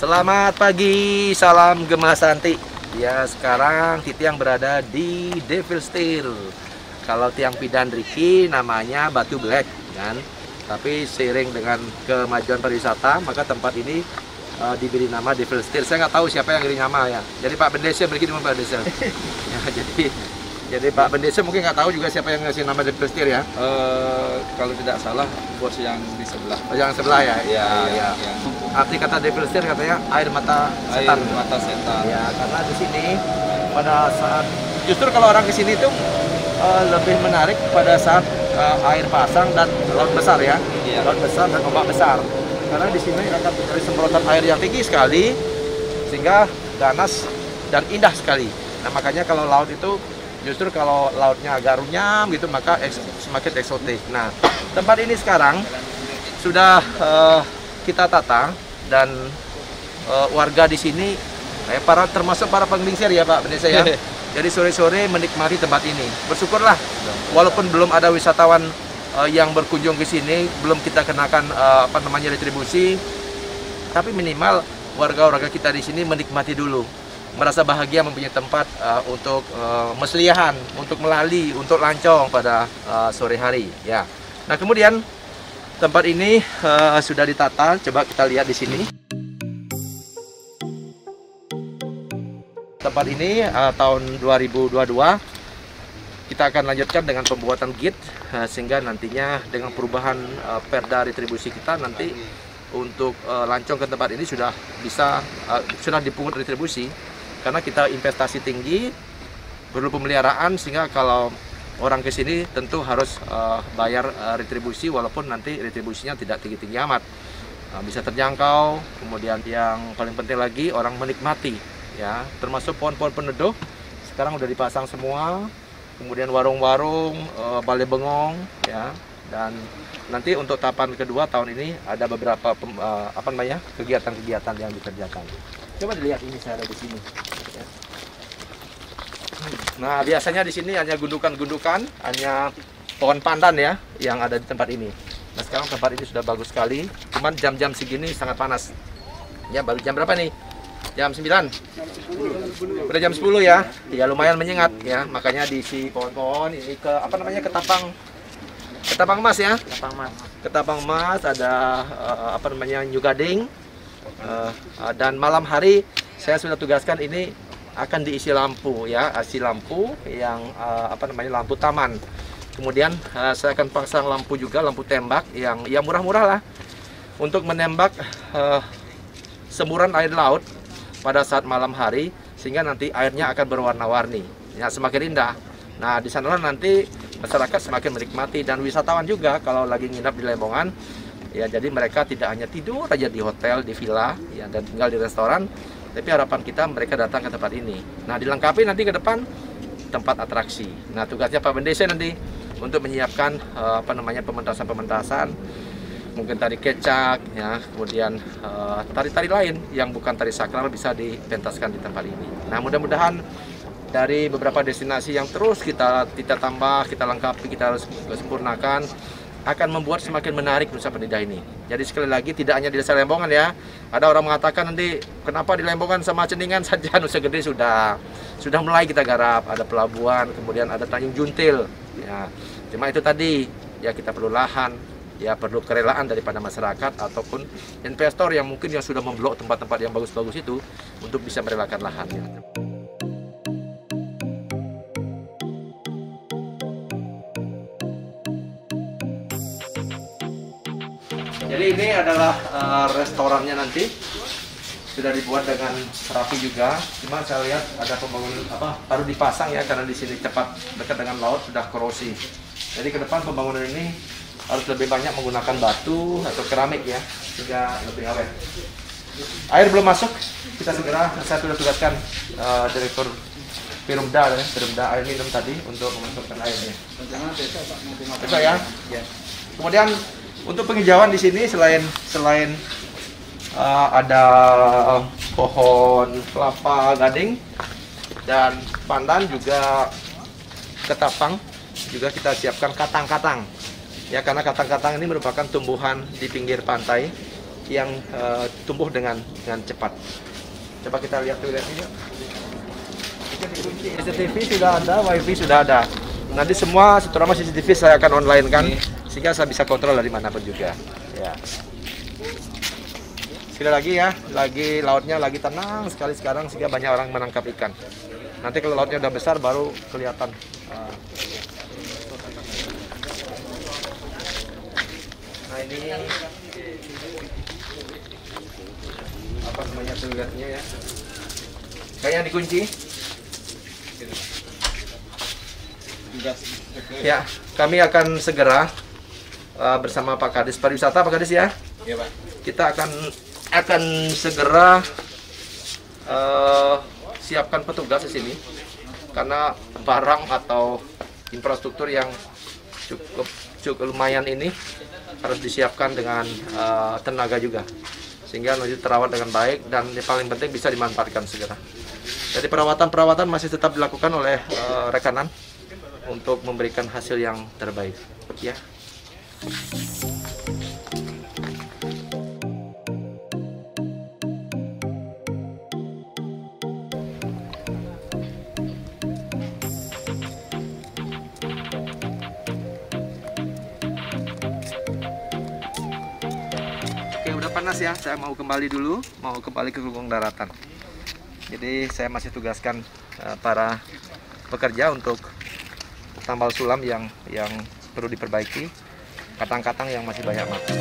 Selamat pagi, salam Gema Santi. Ya, sekarang Titiang berada di Devil Steel. Kalau Tiang Pidan Riki namanya Batu Black, kan? Tapi seiring dengan kemajuan pariwisata, maka tempat ini diberi nama Devil Steel. Saya nggak tahu siapa yang beri nama ya. Jadi Pak Bendese beri nama Pak Bendese. Ya, jadi Pak Bendese mungkin nggak tahu juga siapa yang ngasih nama Devil Steel ya. Kalau tidak salah bos yang di sebelah. Oh, yang sebelah ya. Ya. Arti kata Devil Steel katanya air mata setan. Air mata setan. Ya, karena di sini pada saat justru kalau orang ke sini itu lebih menarik pada saat air pasang dan laut besar ya. Iya. Laut besar dan ombak besar. Karena di sini akan terjadi semprotan air yang tinggi sekali sehingga ganas dan indah sekali. Nah, makanya kalau laut itu justru kalau lautnya agak runyam gitu maka semakin eksotik. Nah, tempat ini sekarang sudah kita tata dan warga di sini termasuk para penglingsir ya Pak Bendese ya. Jadi sore-sore menikmati tempat ini. Bersyukurlah walaupun belum ada wisatawan yang berkunjung ke sini, belum kita kenakan retribusi, tapi minimal warga-warga kita di sini menikmati dulu. Merasa bahagia mempunyai tempat untuk mesliahan, untuk melali, untuk lancong pada sore hari ya. Nah, kemudian tempat ini sudah ditata, coba kita lihat di sini. Tempat ini tahun 2022 kita akan lanjutkan dengan pembuatan gate sehingga nantinya dengan perubahan perda retribusi kita nanti untuk lancong ke tempat ini sudah dipungut retribusi karena kita investasi tinggi, perlu pemeliharaan sehingga kalau orang ke sini tentu harus bayar retribusi walaupun nanti retribusinya tidak tinggi-tinggi amat, bisa terjangkau. Kemudian yang paling penting lagi orang menikmati ya, termasuk pohon-pohon peneduh sekarang udah dipasang semua, kemudian warung-warung, balai bengong ya, dan nanti untuk tahapan kedua tahun ini ada beberapa kegiatan-kegiatan yang dikerjakan. Coba dilihat ini saya ada di sini ya. Nah, biasanya di sini hanya gundukan-gundukan, hanya pohon pandan ya yang ada di tempat ini. Nah, sekarang tempat ini sudah bagus sekali, cuman jam-jam segini sangat panas ya. Baru jam berapa nih? Jam 9? Udah jam 10 ya? Ya lumayan menyengat ya, makanya diisi pohon-pohon ini ke ketapang emas ya. Ketapang emas ada New Gading. Dan malam hari saya sudah tugaskan ini akan diisi lampu ya, isi lampu yang lampu taman. Kemudian saya akan pasang lampu juga, lampu tembak yang murah-murah lah untuk menembak semburan air laut pada saat malam hari sehingga nanti airnya akan berwarna-warni ya, semakin indah. Nah, di sanalah nanti masyarakat semakin menikmati dan wisatawan juga kalau lagi nginap di Lembongan ya, jadi mereka tidak hanya tidur aja di hotel, di villa ya, dan tinggal di restoran, tapi harapan kita mereka datang ke tempat ini. Nah, dilengkapi nanti ke depan tempat atraksi. Nah, tugasnya Pak Bendese nanti untuk menyiapkan pementasan, mungkin tari kecak ya, kemudian tari-tari lain yang bukan tari sakral bisa dipentaskan di tempat ini. Nah, mudah-mudahan dari beberapa destinasi yang terus kita tambah, kita lengkapi, kita harus sempurnakan, akan membuat semakin menarik Nusa Penida ini. Jadi sekali lagi tidak hanya di Desa Lembongan ya. Ada orang mengatakan nanti kenapa di Lembongan sama Ceningan saja, Nusa Gede sudah mulai kita garap, ada pelabuhan, kemudian ada Tanjung Juntil ya. Cuma itu tadi ya, kita perlu lahan ya, perlu kerelaan daripada masyarakat ataupun investor yang mungkin yang sudah memblok tempat-tempat yang bagus-bagus itu untuk bisa merelakan lahannya. Jadi ini adalah restorannya nanti sudah dibuat dengan rapi juga. Cuma saya lihat ada pembangunan baru dipasang ya, karena di sini cepat dekat dengan laut sudah korosi. Jadi ke depan pembangunan ini harus lebih banyak menggunakan batu atau keramik ya, sehingga lebih awet. Air belum masuk, saya sudah tugaskan Direktur Pirumda air minum tadi untuk memasukkan airnya. Besok ya. Kemudian untuk penghijauan di sini selain ada pohon kelapa gading dan pandan, juga ketapang, juga kita siapkan katang-katang. Ya, karena katang-katang ini merupakan tumbuhan di pinggir pantai yang tumbuh dengan cepat. Coba kita lihat dulu ini. CCTV sudah ada, WiFi sudah ada. Nanti semua terutama CCTV saya akan online kan, sehingga saya bisa kontrol dari manapun juga. Ya. Sekali lagi ya, lautnya lagi tenang sekali sekarang sehingga banyak orang menangkap ikan. Nanti kalau lautnya udah besar baru kelihatan. Nah ini apa namanya toiletnya ya? Kayaknya dikunci. Ya, kami akan segera bersama Pak Kadis Pariwisata, Pak Kadis ya. Iya, Pak. Kita akan segera siapkan petugas di sini karena barang atau infrastruktur yang cukup lumayan ini harus disiapkan dengan tenaga juga sehingga nanti terawat dengan baik dan yang paling penting bisa dimanfaatkan segera. Jadi perawatan masih tetap dilakukan oleh rekanan untuk memberikan hasil yang terbaik ya. Oke, udah panas ya. Saya mau kembali ke gelembung daratan. Jadi saya masih tugaskan para pekerja untuk tambal sulam yang perlu diperbaiki, katang-katang yang masih banyak mati.